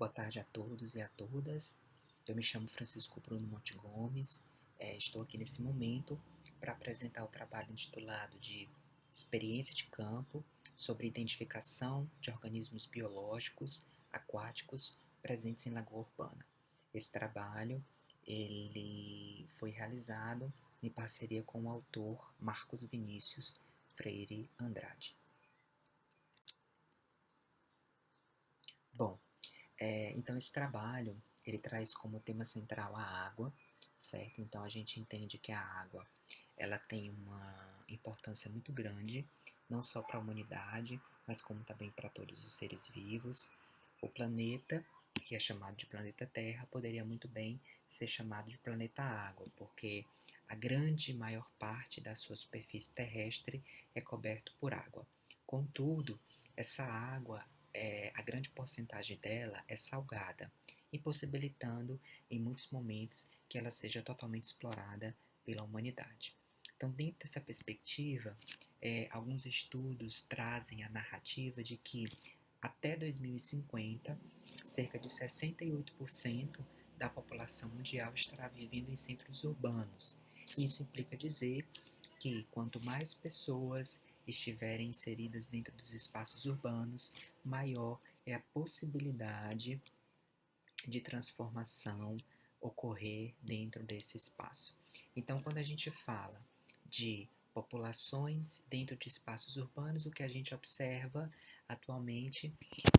Boa tarde a todos e a todas. Eu me chamo Francisco Bruno Monte Gomes. Estou aqui nesse momento para apresentar o trabalho intitulado de Experiência de Campo sobre identificação de organismos biológicos aquáticos presentes em Lagoa Urbana. Esse trabalho ele foi realizado em parceria com o autor Marcos Vinícius Freire Andrade. Bom, então esse trabalho ele traz como tema central a água, certo? Então a gente entende que a água ela tem uma importância muito grande, não só para a humanidade, mas como também para todos os seres vivos. O planeta, que é chamado de planeta Terra, poderia muito bem ser chamado de planeta Água, porque a grande maior parte da sua superfície terrestre é coberto por água. Contudo, essa água a grande porcentagem dela é salgada, impossibilitando em muitos momentos que ela seja totalmente explorada pela humanidade. Então, dentro dessa perspectiva, alguns estudos trazem a narrativa de que até 2050, cerca de 68% da população mundial estará vivendo em centros urbanos. Isso implica dizer que quanto mais pessoas estiverem inseridas dentro dos espaços urbanos, maior é a possibilidade de transformação ocorrer dentro desse espaço. Então, quando a gente fala de populações dentro de espaços urbanos, o que a gente observa atualmente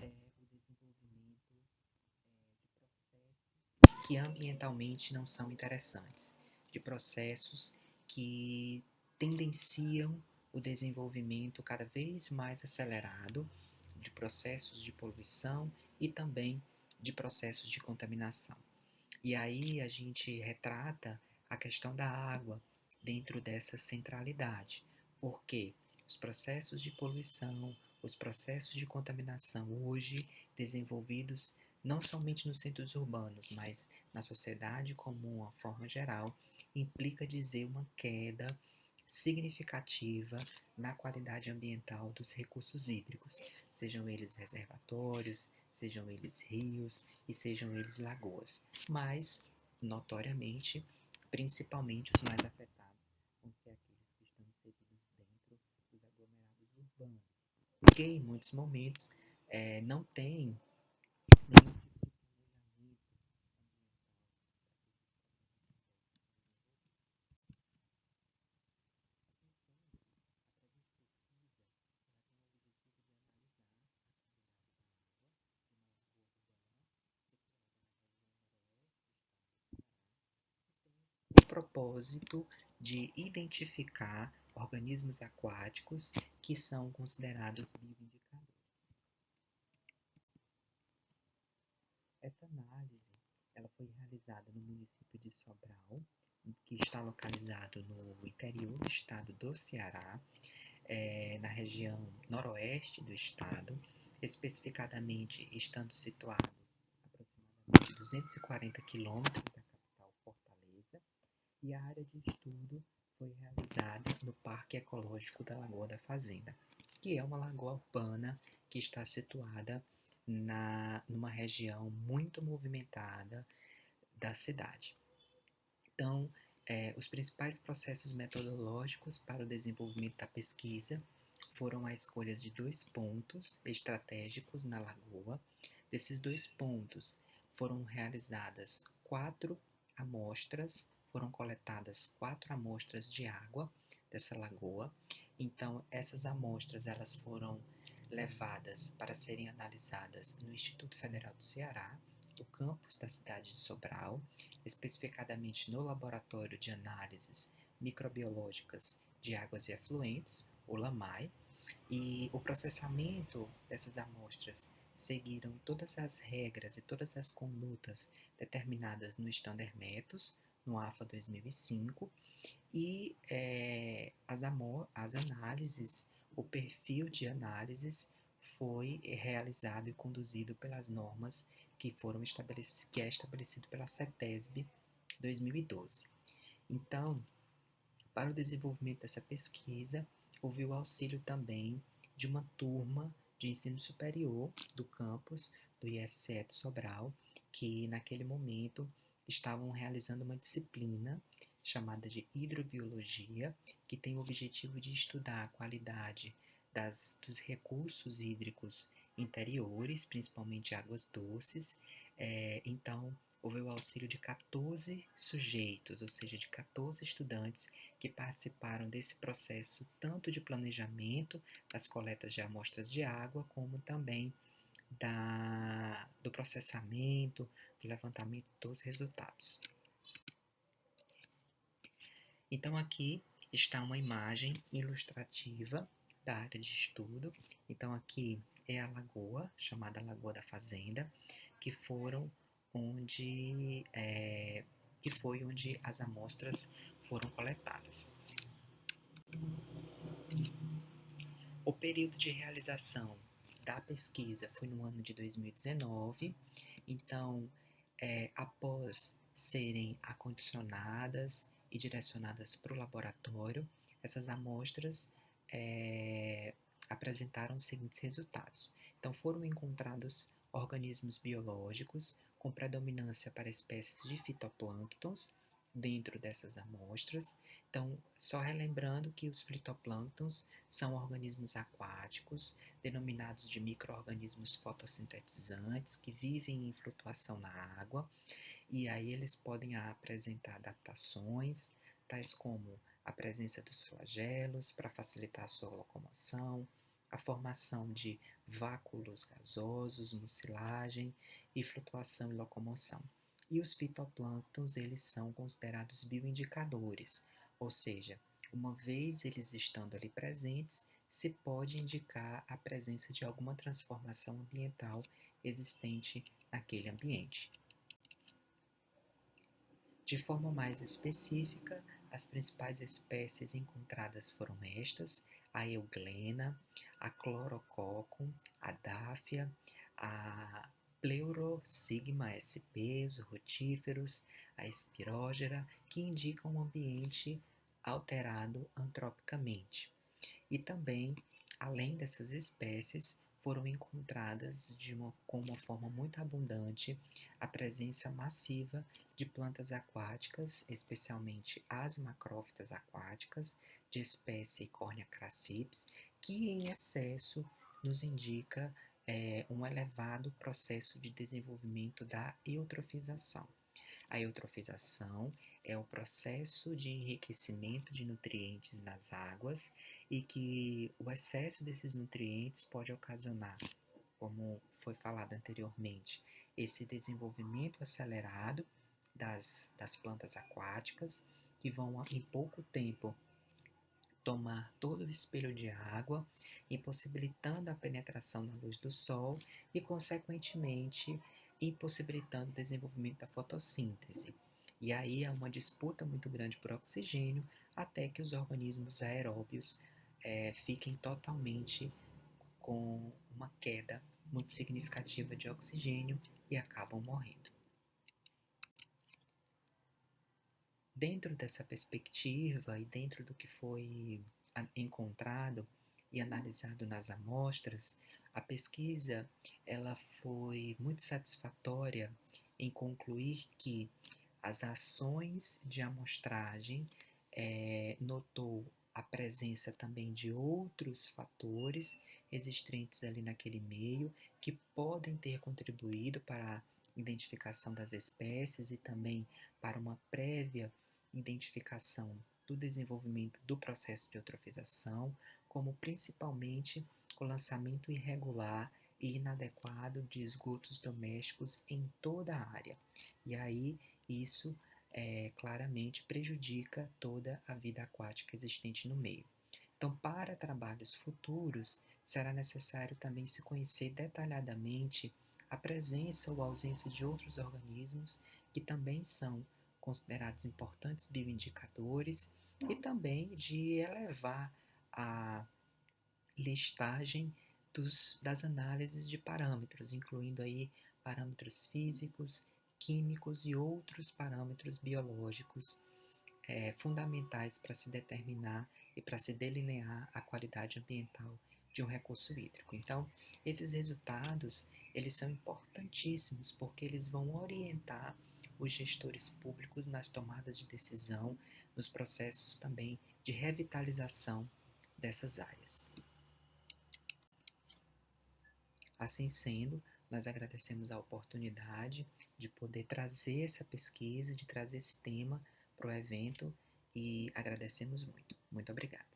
é o desenvolvimento de processos que ambientalmente não são interessantes, de processos que tendenciam o desenvolvimento cada vez mais acelerado de processos de poluição e também de processos de contaminação. E aí a gente retrata a questão da água dentro dessa centralidade, porque os processos de poluição, os processos de contaminação hoje desenvolvidos não somente nos centros urbanos, mas na sociedade como uma forma geral, implica dizer uma queda significativa na qualidade ambiental dos recursos hídricos, sejam eles reservatórios, sejam eles rios e sejam eles lagoas. Mas, notoriamente, principalmente os mais afetados vão ser aqueles que estão inseridos dentro dos aglomerados urbanos, porque em muitos momentos não tem nenhum o propósito de identificar organismos aquáticos que são considerados bioindicadores. Essa análise ela foi realizada no município de Sobral, que está localizado no interior do estado do Ceará, na região noroeste do estado, especificadamente estando situado aproximadamente 240 quilômetros da capital Fortaleza, e a área de estudo foi realizada no Parque Ecológico da Lagoa da Fazenda, que é uma lagoa urbana que está situada numa região muito movimentada da cidade. Então, os principais processos metodológicos para o desenvolvimento da pesquisa foram a escolha de 2 pontos estratégicos na lagoa. Desses 2 pontos foram realizadas 4 amostras, foram coletadas 4 amostras de água dessa lagoa. Então, essas amostras elas foram levadas para serem analisadas no Instituto Federal do Ceará, do campus da cidade de Sobral, especificadamente no Laboratório de Análises Microbiológicas de Águas e Efluentes, o LAMAI, e o processamento dessas amostras seguiram todas as regras e todas as condutas determinadas no Standard Metos, no AFA 2005, e as análises, o perfil de análises foi realizado e conduzido pelas normas que é estabelecido pela CETESB 2012. Então, para o desenvolvimento dessa pesquisa, houve o auxílio também de uma turma de ensino superior do campus do IFCE de Sobral, que naquele momento estavam realizando uma disciplina chamada de hidrobiologia, que tem o objetivo de estudar a qualidade dos recursos hídricos interiores, principalmente águas doces. Então, houve o auxílio de 14 sujeitos, ou seja, de 14 estudantes que participaram desse processo tanto de planejamento das coletas de amostras de água, como também do processamento, do levantamento dos resultados. Então, aqui está uma imagem ilustrativa da área de estudo. Então, aqui é a lagoa, chamada Lagoa da Fazenda, que foi onde as amostras foram coletadas. O período de realização da pesquisa foi no ano de 2019, então, após serem acondicionadas e direcionadas para o laboratório, essas amostras apresentaram os seguintes resultados. Então, foram encontrados organismos biológicos com predominância para espécies de fitoplânctons dentro dessas amostras. Então, só relembrando que os fitoplânctons são organismos aquáticos, denominados de micro-organismos fotossintetizantes, que vivem em flutuação na água, e aí eles podem apresentar adaptações, tais como a presença dos flagelos para facilitar a sua locomoção, a formação de vácuolos gasosos, mucilagem e flutuação e locomoção. E os fitoplânctons, eles são considerados bioindicadores, ou seja, uma vez eles estando ali presentes, se pode indicar a presença de alguma transformação ambiental existente naquele ambiente. De forma mais específica, as principais espécies encontradas foram estas: a euglena, a chlorococcum, a dáfia, a Pleurosigma sp, os rotíferos, a espirógera, que indicam um ambiente alterado antropicamente. E também, além dessas espécies, foram encontradas com uma forma muito abundante a presença massiva de plantas aquáticas, especialmente as macrófitas aquáticas, de espécie Córnea crassips, que em excesso nos indica um elevado processo de desenvolvimento da eutrofização. A eutrofização é o processo de enriquecimento de nutrientes nas águas e que o excesso desses nutrientes pode ocasionar, como foi falado anteriormente, esse desenvolvimento acelerado das plantas aquáticas, que vão em pouco tempo tomar todo o espelho de água, impossibilitando a penetração da luz do sol e, consequentemente, impossibilitando o desenvolvimento da fotossíntese. E aí há uma disputa muito grande por oxigênio, até que os organismos aeróbios fiquem totalmente com uma queda muito significativa de oxigênio e acabam morrendo. Dentro dessa perspectiva e dentro do que foi encontrado e analisado nas amostras, a pesquisa ela foi muito satisfatória em concluir que as ações de amostragem notou a presença também de outros fatores existentes ali naquele meio que podem ter contribuído para a identificação das espécies e também para uma prévia identificação do desenvolvimento do processo de eutrofização, como principalmente o lançamento irregular e inadequado de esgotos domésticos em toda a área. E aí isso claramente prejudica toda a vida aquática existente no meio. Então, para trabalhos futuros, será necessário também se conhecer detalhadamente a presença ou ausência de outros organismos que também são considerados importantes bioindicadores e também de elevar a listagem das análises de parâmetros, incluindo aí parâmetros físicos, químicos e outros parâmetros biológicos fundamentais para se determinar e para se delinear a qualidade ambiental de um recurso hídrico. Então, esses resultados, eles são importantíssimos porque eles vão orientar os gestores públicos nas tomadas de decisão, nos processos também de revitalização dessas áreas. Assim sendo, nós agradecemos a oportunidade de poder trazer essa pesquisa, de trazer esse tema para o evento e agradecemos muito. Muito obrigada.